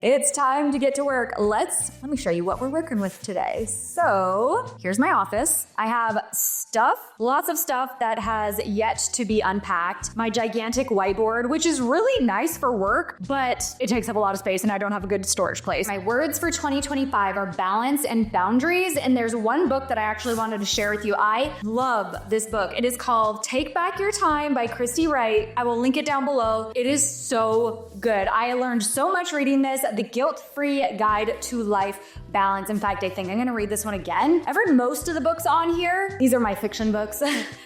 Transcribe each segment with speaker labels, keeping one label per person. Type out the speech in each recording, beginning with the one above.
Speaker 1: It's time to get to work. Let me show you what we're working with today. So here's my office. I have lots of stuff that has yet to be unpacked. My gigantic whiteboard, which is really nice for work, but it takes up a lot of space and I don't have a good storage place. My words for 2025 are balance and boundaries. And there's one book that I actually wanted to share with you. I love this book. It is called Take Back Your Time by Christy Wright. I will link it down below. It is so good. I learned so much reading this. The Guilt-Free Guide to Life Balance. In fact, I think I'm going to read this one again. I've read most of the books on here. These are my fiction books,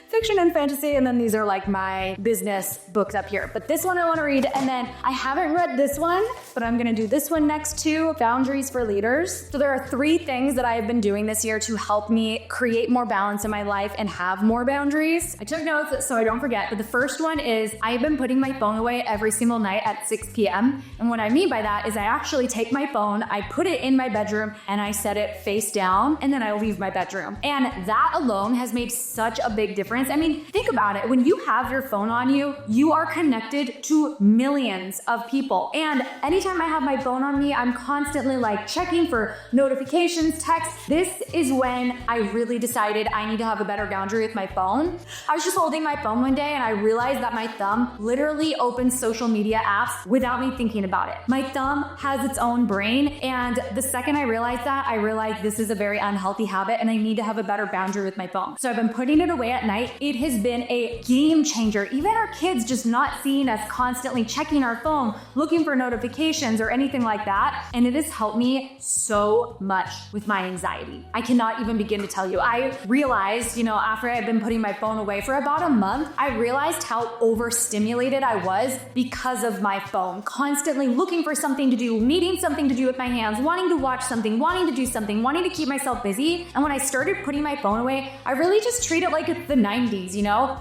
Speaker 1: fiction and fantasy, and then these are like my business books up here. But this one I want to read, and then I haven't read this one, but I'm going to do this one next too, Boundaries for Leaders. So there are 3 things that I have been doing this year to help me create more balance in my life and have more boundaries. I took notes so I don't forget, but the first one is I've been putting my phone away every single night at 6 p.m. And what I mean by that is I actually take my phone, I put it in my bedroom, and I set it face down, and then I leave my bedroom. And that alone has made such a big difference. I mean, think about it. When you have your phone on you, you are connected to millions of people. And anytime I have my phone on me, I'm constantly like checking for notifications, texts. This is when I really decided I need to have a better boundary with my phone. I was just holding my phone one day and I realized that my thumb literally opens social media apps without me thinking about it. My thumb has its own brain, and the second I realized that, I realized this is a very unhealthy habit and I need to have a better boundary with my phone. So I've been putting it away at night. It has been a game changer. Even our kids just not seeing us constantly checking our phone, looking for notifications or anything like that. And it has helped me so much with my anxiety. I cannot even begin to tell you. I realized, after I had been putting my phone away for about a month, I realized how overstimulated I was because of my phone, constantly looking for something to do, needing something to do with my hands, wanting to watch something, wanting to do something, wanting to keep myself busy. And when I started putting my phone away, I really just treat it like it's the 90s,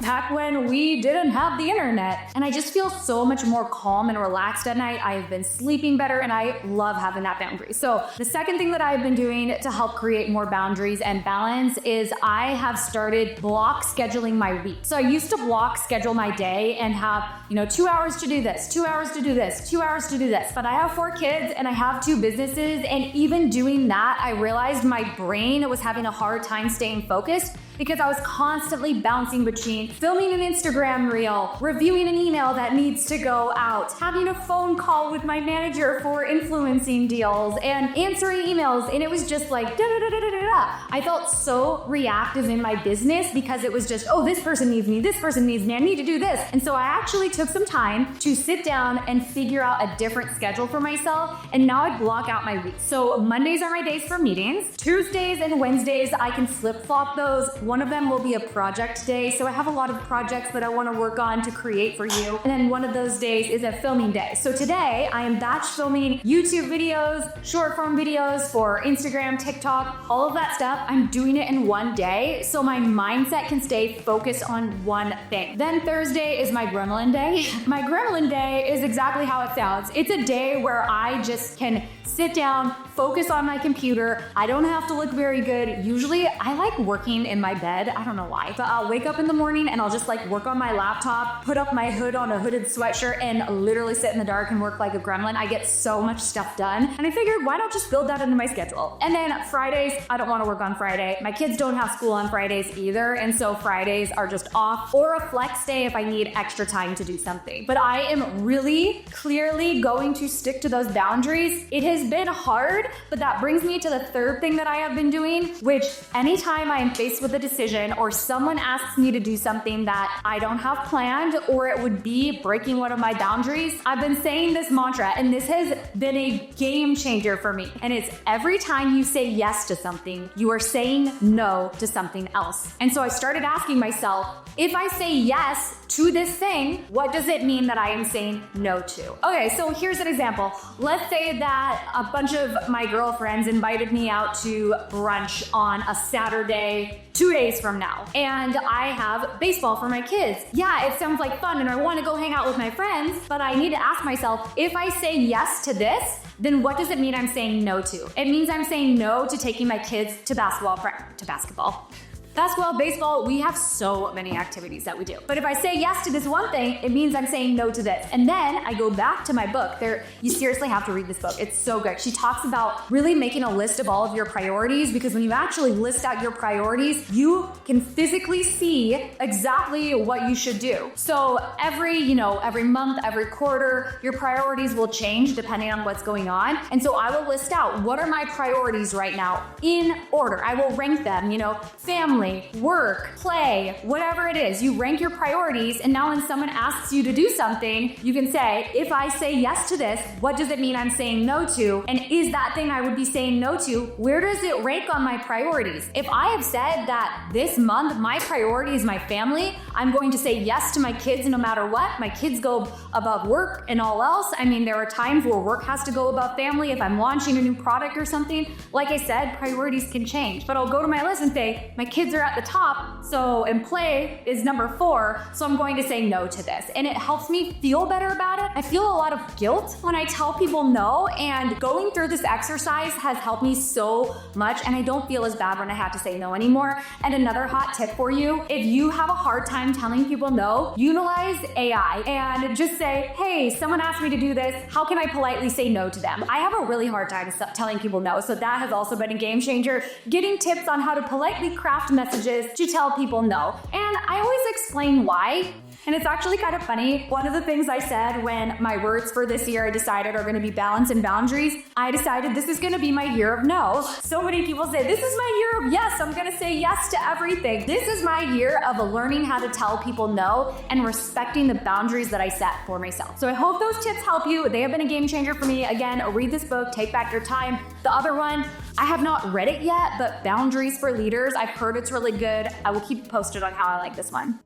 Speaker 1: back when we didn't have the internet. And I just feel so much more calm and relaxed at night. I've been sleeping better and I love having that boundary. So the second thing that I've been doing to help create more boundaries and balance is I have started block scheduling my week. So I used to block schedule my day and have, 2 hours to do this, 2 hours to do this, 2 hours to do this. But I have 4 kids and I have 2 businesses. And even doing that, I realized my brain was having a hard time staying focused because I was constantly bouncing between filming an Instagram reel, reviewing an email that needs to go out, having a phone call with my manager for influencing deals, and answering emails. And it was just like, I felt so reactive in my business because it was just, this person needs me, this person needs me, I need to do this. And so I actually took some time to sit down and figure out a different schedule for myself. And now I block out my week. So Mondays are my days for meetings. Tuesdays and Wednesdays, I can flip-flop those. One of them will be a project day. So I have a lot of projects that I want to work on to create for you. And then one of those days is a filming day. So today I am batch filming YouTube videos, short form videos for Instagram, TikTok, all of that stuff. I'm doing it in one day so my mindset can stay focused on one thing. Then Thursday is my Gremlin day. My Gremlin day is exactly how it sounds. It's a day where I just can sit down, focus on my computer. I don't have to look very good. Usually I like working in my bed. I don't know why, but I'll wake up in the morning and I'll just work on my laptop, put up my hood on a hooded sweatshirt and literally sit in the dark and work like a gremlin. I get so much stuff done. And I figured, why not just build that into my schedule? And then Fridays, I don't want to work on Friday. My kids don't have school on Fridays either. And so Fridays are just off or a flex day if I need extra time to do something. But I am really clearly going to stick to those boundaries. It has been hard, but that brings me to the third thing that I have been doing, which anytime I am faced with a decision or someone asks me to do something that I don't have planned or it would be breaking one of my boundaries, I've been saying this mantra and this has been a game changer for me. And it's every time you say yes to something, you are saying no to something else. And so I started asking myself, if I say yes to this thing, what does it mean that I am saying no to? Okay, so here's an example. Let's say that a bunch of my girlfriends invited me out to brunch on a Saturday 2 days from now, and I have baseball for my kids. Yeah, it sounds like fun and I want to go hang out with my friends, but I need to ask myself, if I say yes to this, then what does it mean I'm saying no to? It means I'm saying no to taking my kids to basketball. basketball, baseball, we have so many activities that we do. But if I say yes to this one thing, it means I'm saying no to this. And then I go back to my book. You seriously have to read this book. It's so good. She talks about really making a list of all of your priorities, because when you actually list out your priorities, you can physically see exactly what you should do. So every month, every quarter, your priorities will change depending on what's going on. And so I will list out what are my priorities right now in order. I will rank them, family, work, play, whatever it is. You rank your priorities, and now when someone asks you to do something, you can say, if I say yes to this, what does it mean I'm saying no to? And is that thing I would be saying no to, where does it rank on my priorities? If I have said that this month my priority is my family, I'm going to say yes to my kids no matter what. My kids go above work and all else. I mean, there are times where work has to go above family if I'm launching a new product or something. Like I said, priorities can change, but I'll go to my list and say, my kids are at the top, and play is number 4, so I'm going to say no to this. And it helps me feel better about it. I feel a lot of guilt when I tell people no, and going through this exercise has helped me so much, and I don't feel as bad when I have to say no anymore. And another hot tip for you, if you have a hard time telling people no, utilize AI and just say, hey, someone asked me to do this. How can I politely say no to them? I have a really hard time telling people no, so that has also been a game changer. Getting tips on how to politely craft messages to tell people no. And I always explain why. And it's actually kind of funny. One of the things I said when my words for this year I decided are going to be balance and boundaries, I decided this is going to be my year of no. So many people say, this is my year of yes. I'm going to say yes to everything. This is my year of learning how to tell people no and respecting the boundaries that I set for myself. So I hope those tips help you. They have been a game changer for me. Again, read this book, Take Back Your Time. The other one, I have not read it yet, but Boundaries for Leaders. I've heard it's really good. I will keep you posted on how I like this one.